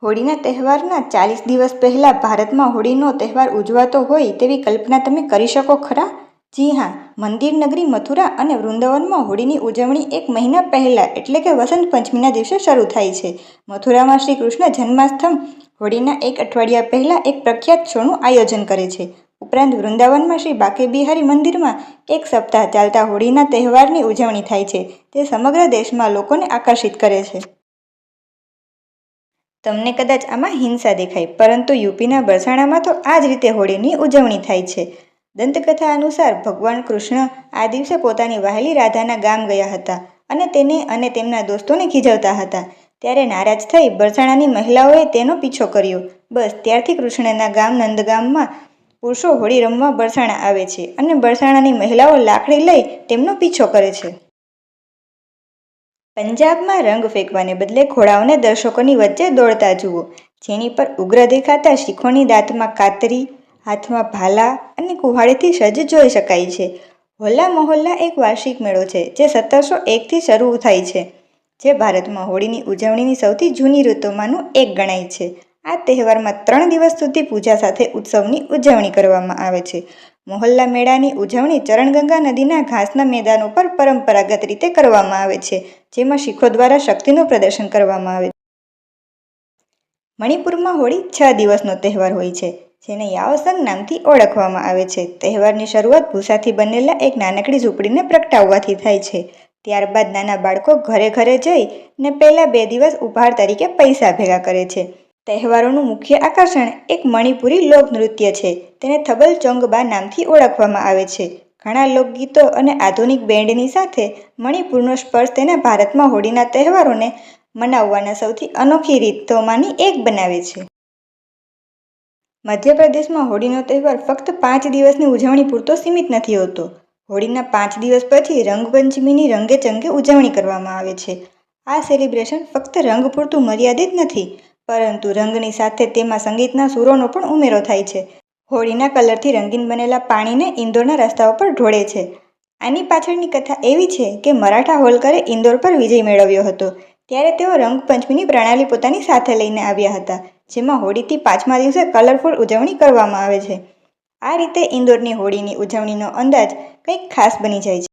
હોળીના તહેવારના 40 દિવસ પહેલાં ભારતમાં હોળીનો તહેવાર ઉજવાતો હોય તેવી કલ્પના તમે કરી શકો ખરા? જી હા, મંદિર નગરી મથુરા અને વૃંદાવનમાં હોળીની ઉજવણી એક મહિના પહેલાં એટલે કે વસંત પંચમીના દિવસે શરૂ થાય છે. મથુરામાં શ્રી કૃષ્ણ જન્માષ્ટમ હોળીના એક અઠવાડિયા પહેલાં એક પ્રખ્યાત શોનું આયોજન કરે છે. ઉપરાંત વૃંદાવનમાં શ્રી બાંકે બિહારી મંદિરમાં એક સપ્તાહ ચાલતા હોળીના તહેવારની ઉજવણી થાય છે. તે સમગ્ર દેશમાં લોકોને આકર્ષિત કરે છે. તમને કદાચ આમાં હિંસા દેખાય, પરંતુ યુપીના બરસાણામાં તો આ જ રીતે હોળીની ઉજવણી થાય છે. દંતકથા અનુસાર ભગવાન કૃષ્ણ આ દિવસે પોતાની વહાલી રાધાના ગામ ગયા હતા અને તેને અને તેમના દોસ્તોને ખીજવતા હતા. ત્યારે નારાજ થઈ બરસાણાની મહિલાઓએ તેનો પીછો કર્યો. બસ ત્યારથી કૃષ્ણના ગામ નંદગામમાં પુરુષો હોળી રમવા બરસાણા આવે છે અને બરસાણાની મહિલાઓ લાકડી લઈ તેમનો પીછો કરે છે. પંજાબમાં રંગ ફેંકવાને બદલે ઘોડાઓને દર્શકોની વચ્ચે દોડતા જુઓ, જેની પર ઉગ્ર દેખાતા શીખોની દાંતમાં કાતરી, હાથમાં ભાલા અને કુહાડીથી સજ્જ જોઈ શકાય છે. હોલ્લા મોહલ્લા એક વાર્ષિક મેળો છે જે 1701થી શરૂ થાય છે, જે ભારતમાં હોળીની ઉજવણીની સૌથી જૂની રીતોમાંનું એક ગણાય છે. આ તહેવારમાં 3 દિવસ સુધી પૂજા સાથે ઉત્સવની ઉજવણી કરવામાં આવે છે. મોહલ્લા મેળાની ઉજવણી ચરણગંગા નદીના ઘાસના મેદાનો પર પરંપરાગત રીતે કરવામાં આવે છે, જેમાં શીખો દ્વારા શક્તિનું પ્રદર્શન કરવામાં આવે છે. મણિપુરમાં હોળી 6 દિવસનો તહેવાર હોય છે, જેને યાઓસંગ નામથી ઓળખવામાં આવે છે. તહેવારની શરૂઆત ભૂસાથી બનેલા એક નાનકડી ઝૂંપડીને પ્રગટાવવાથી થાય છે. ત્યારબાદ નાના બાળકો ઘરે ઘરે જઈને પહેલા 2 દિવસ ઉપહાર તરીકે પૈસા ભેગા કરે છે. તહેવારોનું મુખ્ય આકર્ષણ એક મણિપુરી લોકનૃત્ય છે. તેને થબલ ચોંગબા નામથી ઓળખવામાં આવે છે. ઘણા લોકગીતો અને આધુનિક બેન્ડની સાથે મણિપુરનો સ્પર્શ તેને ભારતમાં હોળીના તહેવારોને મનાવવાના સૌથી અનોખી રીતોમાંની એક બનાવે છે. મધ્યપ્રદેશમાં હોળીનો તહેવાર ફક્ત 5 દિવસની ઉજવણી પૂરતો સીમિત નથી હોતો. હોળીના 5 દિવસ પછી રંગપંચમીની રંગેચંગે ઉજવણી કરવામાં આવે છે. આ સેલિબ્રેશન ફક્ત રંગ પૂરતું મર્યાદિત નથી, પરંતુ રંગની સાથે તેમાં સંગીતના સૂરોનો પણ ઉમેરો થાય છે. હોળીના કલરથી રંગીન બનેલા પાણીને ઇન્દોરના રસ્તાઓ પર ઢોળે છે. આની પાછળની કથા એવી છે કે મરાઠા હોલકરે ઇન્દોર પર વિજય મેળવ્યો હતો. ત્યારે તેઓ રંગપંચમીની પ્રણાલી પોતાની સાથે લઈને આવ્યા હતા, જેમાં હોળીથી 5મા દિવસે કલરફુલ ઉજવણી કરવામાં આવે છે. આ રીતે ઇન્દોરની હોળીની ઉજવણીનો અંદાજ કંઈક ખાસ બની જાય છે.